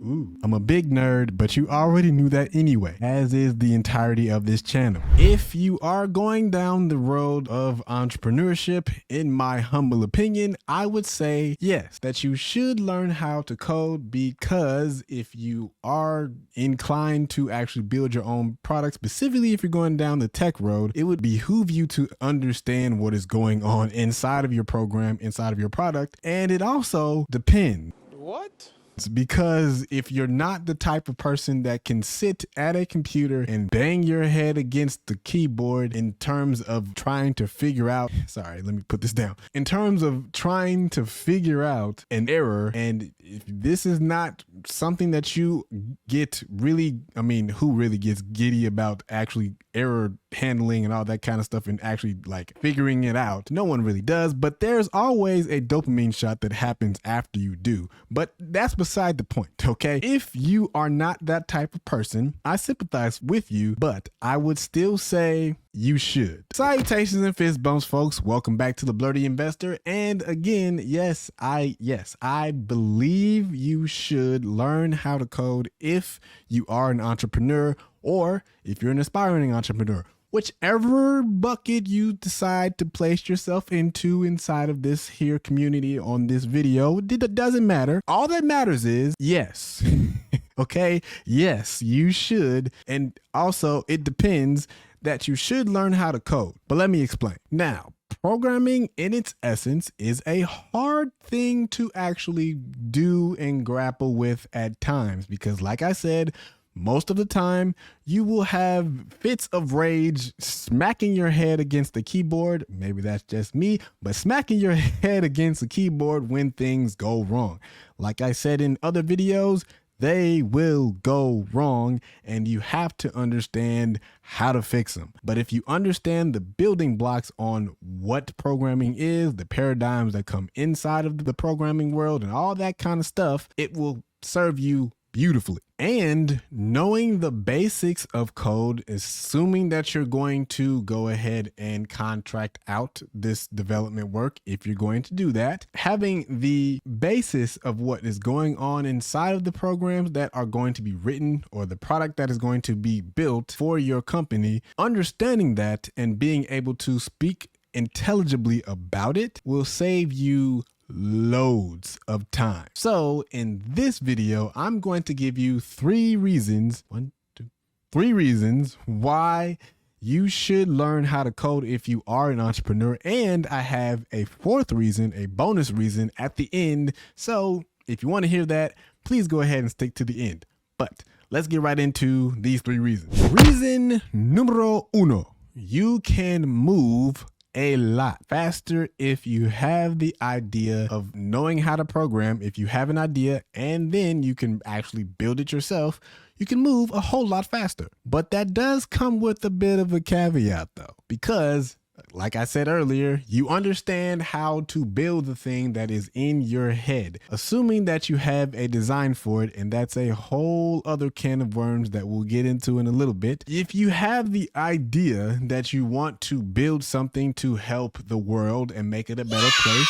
Ooh, I'm a big nerd, but you already knew that anyway, as is the entirety of this channel. If you are going down the road of entrepreneurship, in my humble opinion, I would say yes, that you should learn how to code, because if you are inclined to actually build your own product, specifically if you're going down the tech road, it would behoove you to understand what is going on inside of your program, inside of your product. And it also depends. What? Because if you're not the type of person that can sit at a computer and bang your head against the keyboard in terms of trying to figure out, sorry, let me put this down, in terms of trying to figure out an error, and if this is not something that you get really, I mean, who really gets giddy about actually error handling and all that kind of stuff and actually like figuring it out? No one really does, but there's always a dopamine shot that happens after you do. But that's beside the point, okay? If you are not that type of person, I sympathize with you, but I would still say you should. Salutations and fist bumps, folks. Welcome back to the Blerdy Investor. And again, yes, I believe you should learn how to code if you are an entrepreneur or if you're an aspiring entrepreneur. Whichever bucket you decide to place yourself into inside of this here community on this video, it doesn't matter. All that matters is yes. Okay, yes, you should. And also it depends that you should learn how to code. But let me explain. Now, programming in its essence is a hard thing to actually do and grapple with at times, because like I said, most of the time, you will have fits of rage smacking your head against the keyboard. Maybe that's just me, but smacking your head against the keyboard when things go wrong. Like I said in other videos, they will go wrong and you have to understand how to fix them. But if you understand the building blocks on what programming is, the paradigms that come inside of the programming world and all that kind of stuff, it will serve you beautifully. And knowing the basics of code, assuming that you're going to go ahead and contract out this development work, if you're going to do that, having the basis of what is going on inside of the programs that are going to be written or the product that is going to be built for your company, understanding that and being able to speak intelligibly about it will save you loads of time. So in this video, I'm going to give you three reasons why you should learn how to code if you are an entrepreneur. And I have a fourth reason, a bonus reason at the end. So if you want to hear that, please go ahead and stick to the end. But let's get right into these three reasons. Reason numero uno, you can move a lot faster if you have the idea of knowing how to program. If you have an idea and then you can actually build it yourself, you can move a whole lot faster. But that does come with a bit of a caveat though, because like I said earlier, you understand how to build the thing that is in your head, assuming that you have a design for it. And that's a whole other can of worms that we'll get into in a little bit. If you have the idea that you want to build something to help the world and make it a better place,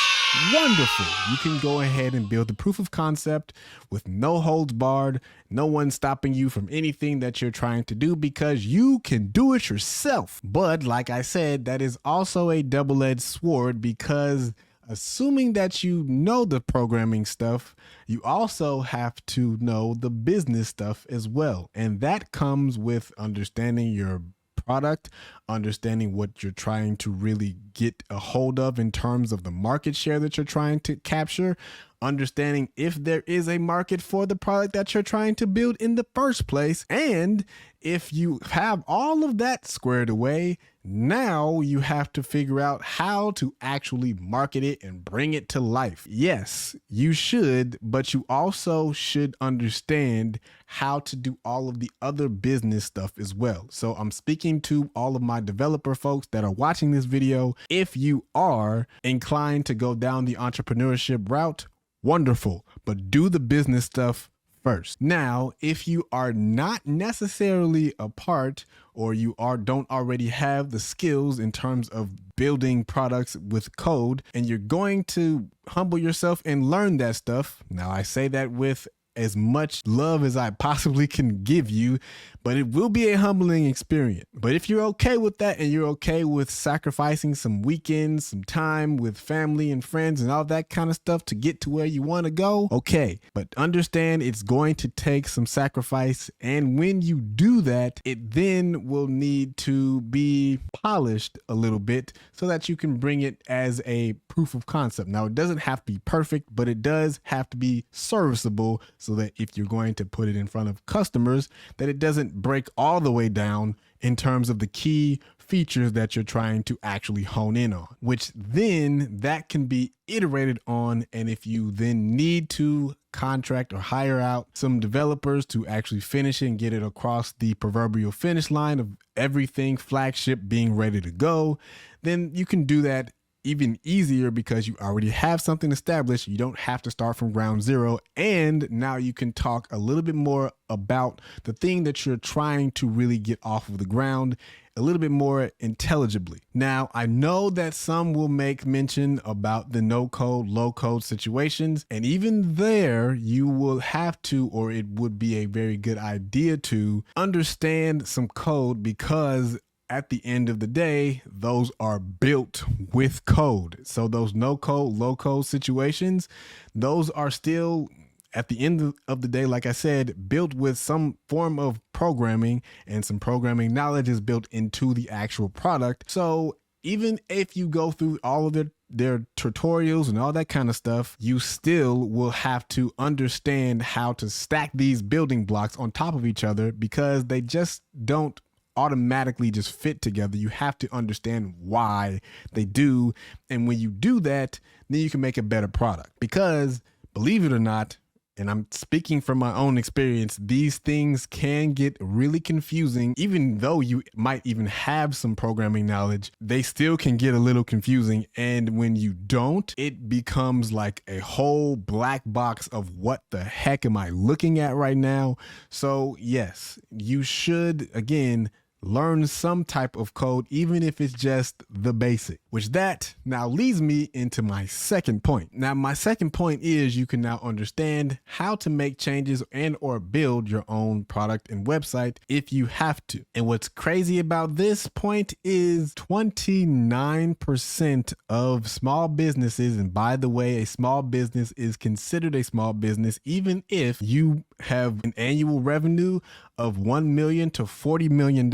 wonderful. You can go ahead and build the proof of concept with no holds barred, no one stopping you from anything that you're trying to do, because you can do it yourself. But like I said, that is also a double-edged sword, because assuming that you know the programming stuff, you also have to know the business stuff as well. And that comes with understanding your product, understanding what you're trying to really get a hold of in terms of the market share that you're trying to capture, understanding if there is a market for the product that you're trying to build in the first place. And if you have all of that squared away, now you have to figure out how to actually market it and bring it to life. Yes, you should, but you also should understand how to do all of the other business stuff as well. So I'm speaking to all of my developer folks that are watching this video. If you are inclined to go down the entrepreneurship route, wonderful, but do the business stuff first. Now, if you are not necessarily a part or you don't already have the skills in terms of building products with code, and you're going to humble yourself and learn that stuff. Now, I say that with as much love as I possibly can give you, but it will be a humbling experience. But if you're okay with that and you're okay with sacrificing some weekends, some time with family and friends and all that kind of stuff to get to where you want to go, okay. But understand it's going to take some sacrifice. And when you do that, it then will need to be polished a little bit so that you can bring it as a proof of concept. Now, it doesn't have to be perfect, but it does have to be serviceable so that if you're going to put it in front of customers, that it doesn't break all the way down in terms of the key features that you're trying to actually hone in on, which then that can be iterated on. And if you then need to contract or hire out some developers to actually finish it and get it across the proverbial finish line of everything flagship being ready to go, then you can do that even easier because you already have something established. You don't have to start from ground zero. And now you can talk a little bit more about the thing that you're trying to really get off of the ground a little bit more intelligibly. Now, I know that some will make mention about the no code, low code situations. And even there, you will have to, or it would be a very good idea to understand some code, because at the end of the day, those are built with code. So those no code, low code situations, those are still, at the end of the day, like I said, built with some form of programming, and some programming knowledge is built into the actual product. So even if you go through all of their tutorials and all that kind of stuff, you still will have to understand how to stack these building blocks on top of each other, because they just don't automatically just fit together. You have to understand why they do. And when you do that, then you can make a better product. Because believe it or not, and I'm speaking from my own experience, these things can get really confusing. Even though you might even have some programming knowledge, they still can get a little confusing. And when you don't, it becomes like a whole black box of what the heck am I looking at right now? So yes, you should, again, learn some type of code, even if it's just the basic, which that now leads me into my second point. Now, my second point is you can now understand how to make changes and or build your own product and website if you have to. And what's crazy about this point is 29% of small businesses, and by the way, a small business is considered a small business even if you have an annual revenue of $1 million to $40 million.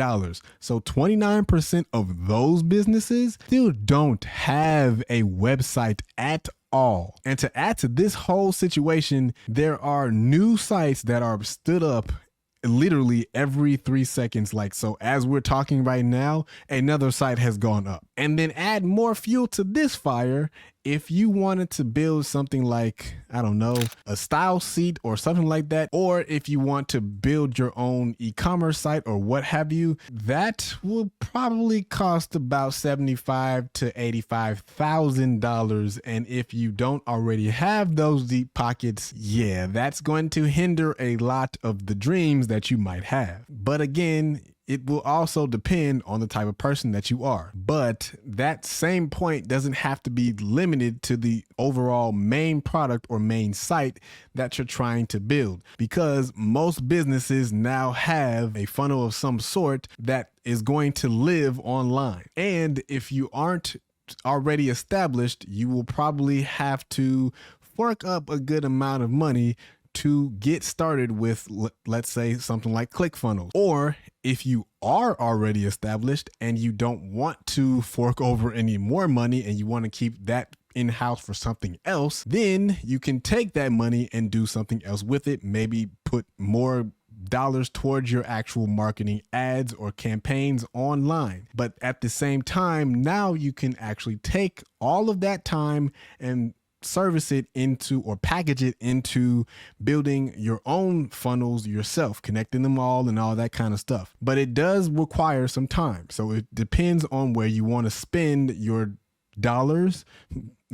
So 29% of those businesses still don't have a website at all. And to add to this whole situation, there are new sites that are stood up literally every 3 seconds. Like, so as we're talking right now, another site has gone up. And then add more fuel to this fire. If you wanted to build something like, I don't know, a style seat or something like that, or if you want to build your own e-commerce site or what have you, that will probably cost about $75,000 to $85,000. And if you don't already have those deep pockets, yeah, that's going to hinder a lot of the dreams that you might have. But again, it will also depend on the type of person that you are. But that same point doesn't have to be limited to the overall main product or main site that you're trying to build, because most businesses now have a funnel of some sort that is going to live online. And if you aren't already established, you will probably have to fork up a good amount of money to get started with, let's say, something like ClickFunnels. Or if you are already established and you don't want to fork over any more money and you want to keep that in-house for something else, then you can take that money and do something else with it. Maybe put more dollars towards your actual marketing ads or campaigns online. But at the same time, now you can actually take all of that time and service it into, or package it into, building your own funnels yourself, connecting them all and all that kind of stuff. But it does require some time. So it depends on where you want to spend your dollars.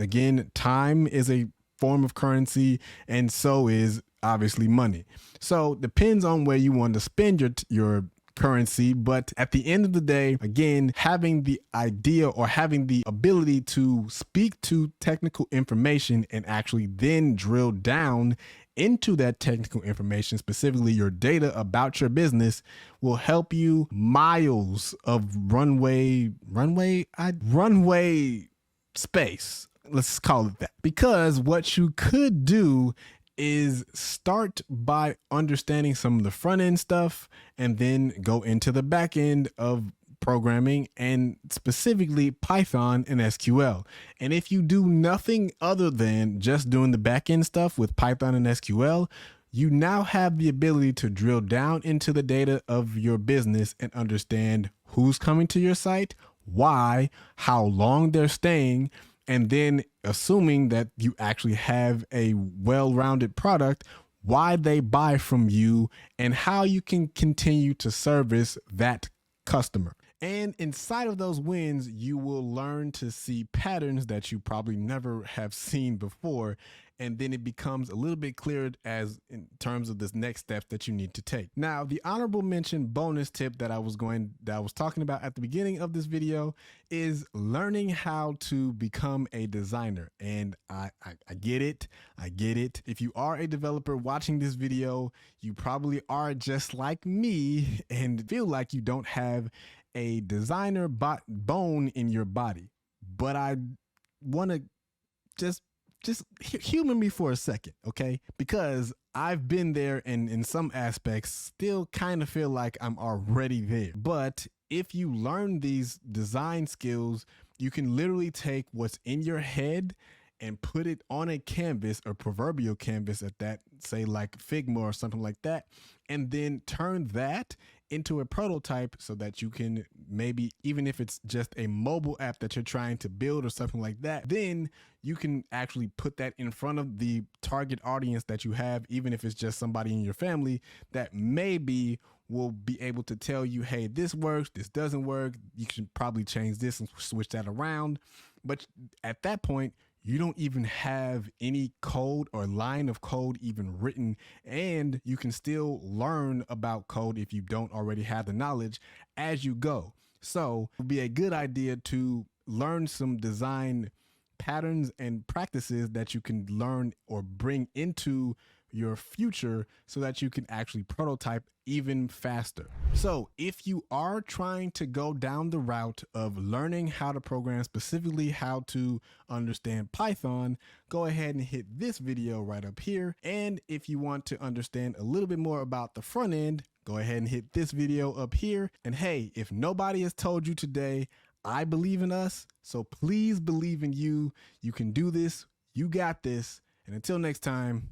Again, time is a form of currency, and so is obviously money. So depends on where you want to spend your currency. But at the end of the day, again, having the idea or having the ability to speak to technical information and actually then drill down into that technical information, specifically your data about your business, will help you miles of runway space. Let's call it that. Because what you could do is start by understanding some of the front end stuff and then go into the back end of programming, and specifically Python and SQL. And if you do nothing other than just doing the back end stuff with Python and SQL, you now have the ability to drill down into the data of your business and understand who's coming to your site, why, how long they're staying, and then assuming that you actually have a well-rounded product, why they buy from you and how you can continue to service that customer. And inside of those wins, you will learn to see patterns that you probably never have seen before. And then it becomes a little bit clearer as in terms of this next step that you need to take. Now, the honorable mention bonus tip that I was talking about at the beginning of this video is learning how to become a designer. And I get it. I get it. If you are a developer watching this video, you probably are just like me and feel like you don't have a designer bone in your body. But I want to just humor me for a second, okay? Because I've been there and in some aspects still kind of feel like I'm already there. But if you learn these design skills, you can literally take what's in your head and put it on a canvas, or proverbial canvas at that, say like Figma or something like that, and then turn that into a prototype so that you can maybe, even if it's just a mobile app that you're trying to build or something like that, then you can actually put that in front of the target audience that you have, even if it's just somebody in your family that maybe will be able to tell you, hey, this works, this doesn't work. You should probably change this and switch that around. But at that point, you don't even have any code or line of code even written, and you can still learn about code if you don't already have the knowledge as you go. So it would be a good idea to learn some design patterns and practices that you can learn or bring into your future so that you can actually prototype even faster. So if you are trying to go down the route of learning how to program, specifically how to understand Python, go ahead and hit this video right up here. And if you want to understand a little bit more about the front end, go ahead and hit this video up here. And hey, if nobody has told you today, I believe in us, so please believe in you. You can do this. You got this. And until next time,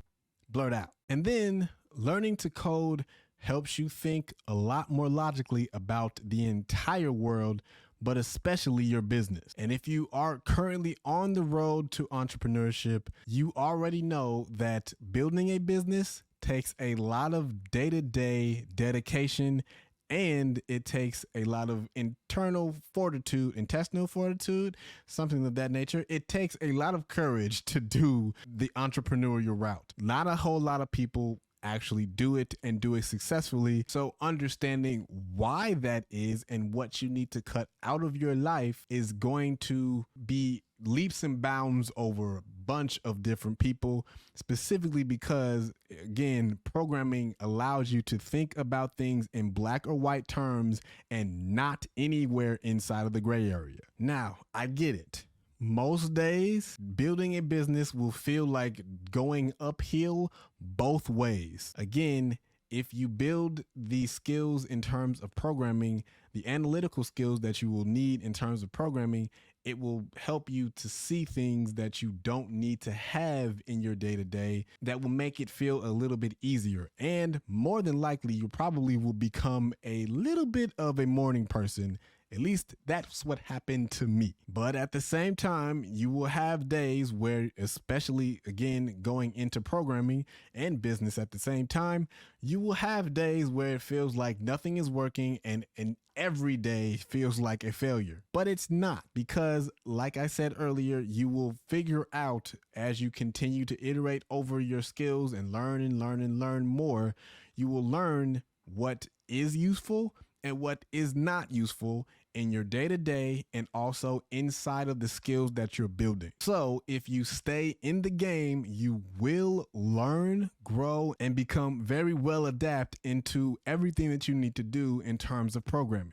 blurt out. And then learning to code helps you think a lot more logically about the entire world, but especially your business. And if you are currently on the road to entrepreneurship, you already know that building a business takes a lot of day-to-day dedication, and it takes a lot of intestinal fortitude, something of that nature. It takes a lot of courage to do the entrepreneurial route. Not a whole lot of people actually do it and do it successfully. So understanding why that is and what you need to cut out of your life is going to be leaps and bounds over a bunch of different people, specifically because, again, programming allows you to think about things in black or white terms and not anywhere inside of the gray area. Now, I get it. Most days, building a business will feel like going uphill both ways. Again, if you build these skills in terms of programming, the analytical skills that you will need in terms of programming, it will help you to see things that you don't need to have in your day-to-day that will make it feel a little bit easier. And more than likely, you probably will become a little bit of a morning person At least that's what happened to me. But at the same time, you will have days where, especially again, going into programming and business at the same time, you will have days where it feels like nothing is working and every day feels like a failure. But it's not, because like I said earlier, you will figure out as you continue to iterate over your skills and learn more, you will learn what is useful and what is not useful in your day-to-day and also inside of the skills that you're building. So if you stay in the game, you will learn, grow, and become very well adept into everything that you need to do in terms of programming.